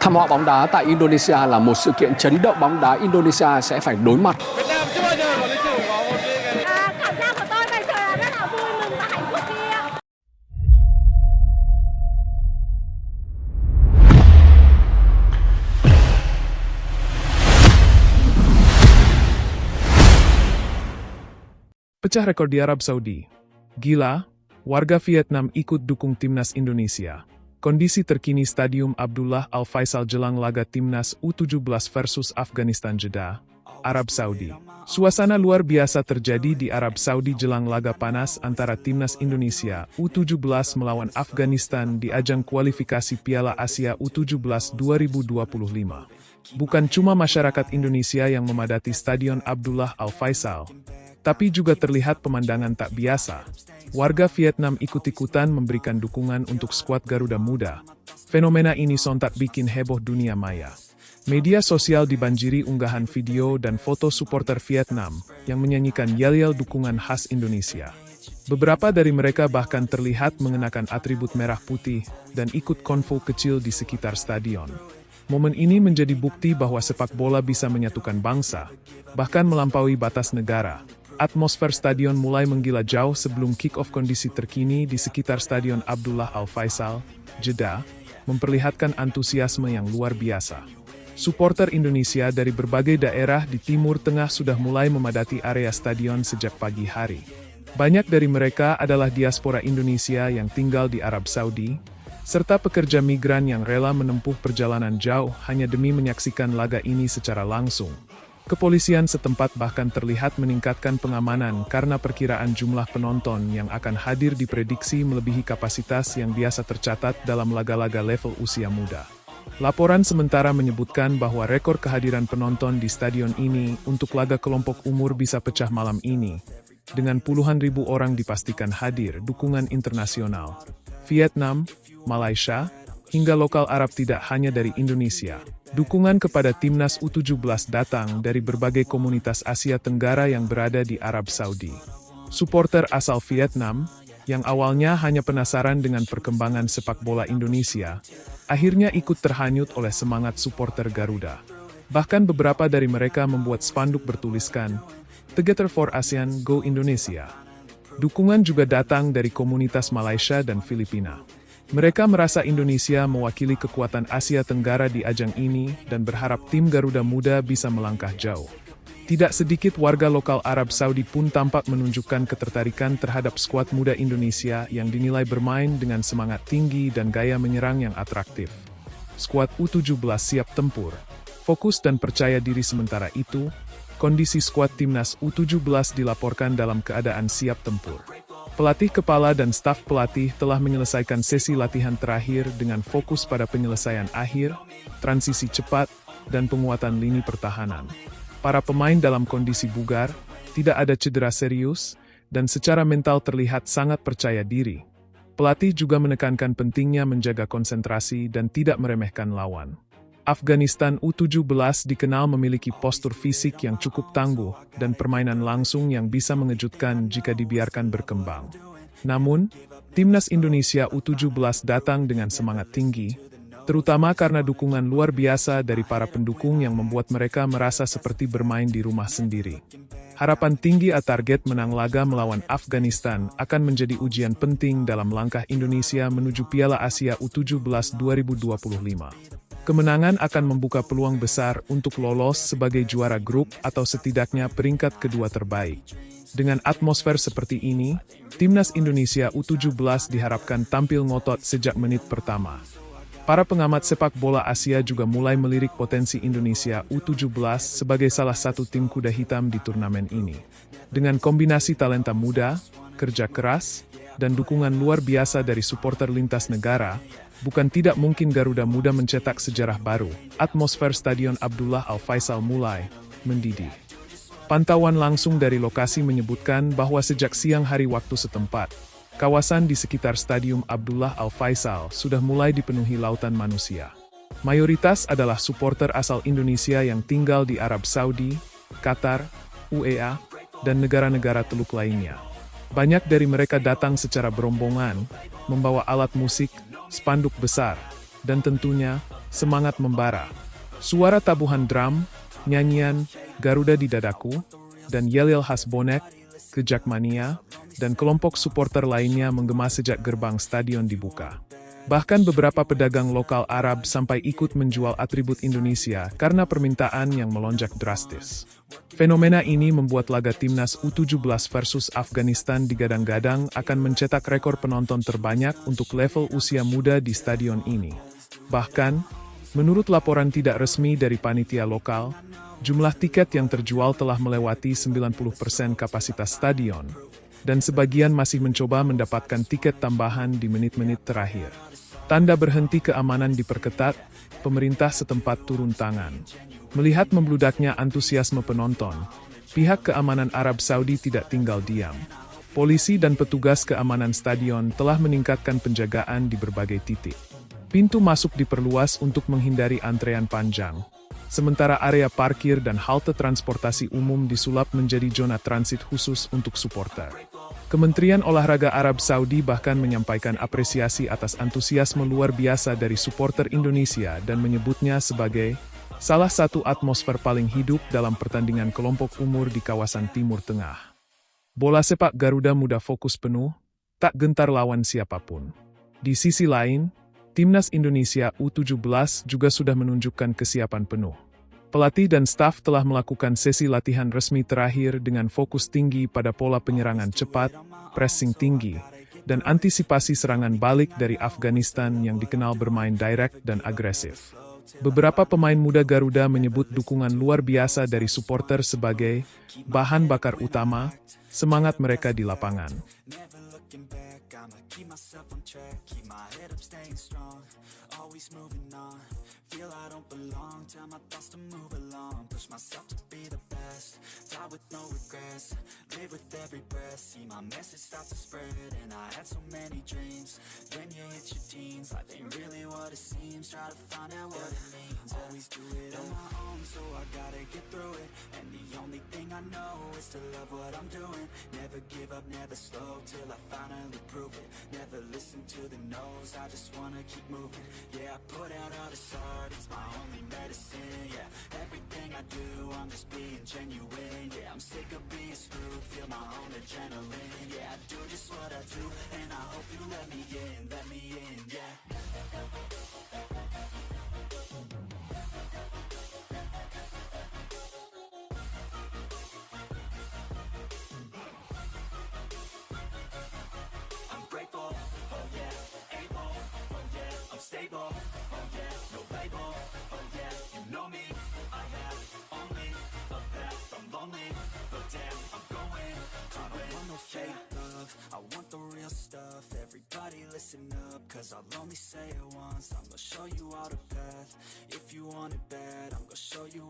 Thảm họa bóng đá tại Indonesia là một sự kiện chấn động bóng đá Indonesia sẽ phải đối mặt. Việt Nam chưa bao giờ có lịch sử có một cái Cảm giác của tôi bây giờ là rất là vui mừng và hạnh phúc kia. Pecah rekor di Arab Saudi. Gila, warga Vietnam ikut dukung timnas Indonesia. Kondisi terkini Stadium Abdullah Al Faisal jelang laga timnas U17 versus Afghanistan Jeddah, Arab Saudi. Suasana luar biasa terjadi di Arab Saudi jelang laga panas antara timnas Indonesia U17 melawan Afghanistan di ajang kualifikasi Piala Asia U17 2025. Bukan cuma masyarakat Indonesia yang memadati Stadion Abdullah Al Faisal, tapi juga terlihat pemandangan tak biasa. Warga Vietnam ikut-ikutan memberikan dukungan untuk skuad Garuda Muda. Fenomena ini sontak bikin heboh dunia maya. Media sosial dibanjiri unggahan video dan foto supporter Vietnam yang menyanyikan yel-yel dukungan khas Indonesia. Beberapa dari mereka bahkan terlihat mengenakan atribut merah putih dan ikut konvo kecil di sekitar stadion. Momen ini menjadi bukti bahwa sepak bola bisa menyatukan bangsa, bahkan melampaui batas negara. Atmosfer stadion mulai menggila jauh sebelum kick-off. Kondisi terkini di sekitar Stadion Abdullah Al Faisal, Jeddah, memperlihatkan antusiasme yang luar biasa. Supporter Indonesia dari berbagai daerah di Timur Tengah sudah mulai memadati area stadion sejak pagi hari. Banyak dari mereka adalah diaspora Indonesia yang tinggal di Arab Saudi, serta pekerja migran yang rela menempuh perjalanan jauh hanya demi menyaksikan laga ini secara langsung. Kepolisian setempat bahkan terlihat meningkatkan pengamanan karena perkiraan jumlah penonton yang akan hadir diprediksi melebihi kapasitas yang biasa tercatat dalam laga-laga level usia muda. Laporan sementara menyebutkan bahwa rekor kehadiran penonton di stadion ini untuk laga kelompok umur bisa pecah malam ini, dengan puluhan ribu orang dipastikan hadir. Dukungan internasional, Vietnam, Malaysia, hingga lokal Arab tidak hanya dari Indonesia. Dukungan kepada timnas U17 datang dari berbagai komunitas Asia Tenggara yang berada di Arab Saudi. Supporter asal Vietnam, yang awalnya hanya penasaran dengan perkembangan sepak bola Indonesia, akhirnya ikut terhanyut oleh semangat supporter Garuda. Bahkan beberapa dari mereka membuat spanduk bertuliskan, "Together for ASEAN, Go Indonesia." Dukungan juga datang dari komunitas Malaysia dan Filipina. Mereka merasa Indonesia mewakili kekuatan Asia Tenggara di ajang ini dan berharap tim Garuda Muda bisa melangkah jauh. Tidak sedikit warga lokal Arab Saudi pun tampak menunjukkan ketertarikan terhadap skuad muda Indonesia yang dinilai bermain dengan semangat tinggi dan gaya menyerang yang atraktif. Skuad U17 siap tempur, fokus dan percaya diri. Sementara itu, kondisi skuad timnas U17 dilaporkan dalam keadaan siap tempur. Pelatih kepala dan staf pelatih telah menyelesaikan sesi latihan terakhir dengan fokus pada penyelesaian akhir, transisi cepat, dan penguatan lini pertahanan. Para pemain dalam kondisi bugar, tidak ada cedera serius, dan secara mental terlihat sangat percaya diri. Pelatih juga menekankan pentingnya menjaga konsentrasi dan tidak meremehkan lawan. Afghanistan U17 dikenal memiliki postur fisik yang cukup tangguh dan permainan langsung yang bisa mengejutkan jika dibiarkan berkembang. Namun, timnas Indonesia U17 datang dengan semangat tinggi, terutama karena dukungan luar biasa dari para pendukung yang membuat mereka merasa seperti bermain di rumah sendiri. Harapan tinggi target menang laga melawan Afghanistan akan menjadi ujian penting dalam langkah Indonesia menuju Piala Asia U17 2025. Kemenangan akan membuka peluang besar untuk lolos sebagai juara grup atau setidaknya peringkat kedua terbaik. Dengan atmosfer seperti ini, timnas Indonesia U17 diharapkan tampil ngotot sejak menit pertama. Para pengamat sepak bola Asia juga mulai melirik potensi Indonesia U17 sebagai salah satu tim kuda hitam di turnamen ini. Dengan kombinasi talenta muda, kerja keras, dan dukungan luar biasa dari supporter lintas negara, bukan tidak mungkin Garuda Muda mencetak sejarah baru. Atmosfer Stadion Abdullah Al Faisal mulai mendidih. Pantauan langsung dari lokasi menyebutkan bahwa sejak siang hari waktu setempat, kawasan di sekitar Stadium Abdullah Al Faisal sudah mulai dipenuhi lautan manusia. Mayoritas adalah supporter asal Indonesia yang tinggal di Arab Saudi, Qatar, UEA, dan negara-negara Teluk lainnya. Banyak dari mereka datang secara berombongan, membawa alat musik, spanduk besar, dan tentunya semangat membara. Suara tabuhan drum, nyanyian, Garuda di dadaku, dan yel-yel khas bonek, kejakmania, dan kelompok supporter lainnya menggema sejak gerbang stadion dibuka. Bahkan beberapa pedagang lokal Arab sampai ikut menjual atribut Indonesia karena permintaan yang melonjak drastis. Fenomena ini membuat laga timnas U17 versus Afghanistan digadang-gadang akan mencetak rekor penonton terbanyak untuk level usia muda di stadion ini. Bahkan, menurut laporan tidak resmi dari panitia lokal, jumlah tiket yang terjual telah melewati 90% kapasitas stadion, dan sebagian masih mencoba mendapatkan tiket tambahan di menit-menit terakhir. Tanda berhenti keamanan diperketat, pemerintah setempat turun tangan. Melihat membludaknya antusiasme penonton, pihak keamanan Arab Saudi tidak tinggal diam. Polisi dan petugas keamanan stadion telah meningkatkan penjagaan di berbagai titik. Pintu masuk diperluas untuk menghindari antrean panjang, sementara area parkir dan halte transportasi umum disulap menjadi zona transit khusus untuk supporter. Kementerian Olahraga Arab Saudi bahkan menyampaikan apresiasi atas antusiasme luar biasa dari supporter Indonesia dan menyebutnya sebagai salah satu atmosfer paling hidup dalam pertandingan kelompok umur di kawasan Timur Tengah. Bola sepak Garuda Muda fokus penuh, tak gentar lawan siapapun. Di sisi lain, Timnas Indonesia U17 juga sudah menunjukkan kesiapan penuh. Pelatih dan staf telah melakukan sesi latihan resmi terakhir dengan fokus tinggi pada pola penyerangan cepat, pressing tinggi, dan antisipasi serangan balik dari Afghanistan yang dikenal bermain direct dan agresif. Beberapa pemain muda Garuda menyebut dukungan luar biasa dari supporter sebagai bahan bakar utama semangat mereka di lapangan. Feel I don't belong, tell my thoughts to move along, push myself to be the best, die with no regrets, live with every breath, see my message start to spread, and I had so many dreams, when you hit your teens, life ain't really what it seems, try to find out what it means, always do it on my own, so I gotta get through it, and the only thing I know is to love what I'm doing, never give up, never slow, till I finally prove it, never listen to the no's, I just wanna keep moving, yeah I put out all this art, it's my only medicine, yeah, everything I do, I'm just being genuine, yeah, I'm sick of being screwed, feel my own adrenaline, yeah, I do just what I do, and I hope you let me in, yeah. I'm grateful, oh yeah, able, oh yeah, I'm stable, oh yeah, no label, oh yeah, you know me, I have only a path, I'm lonely, but damn, I'm going, I don't want no fake love, I want the real stuff, everybody listen up, cause I'll only say it once, I'm gonna show you all the path, if you want it bad, I'm gonna show you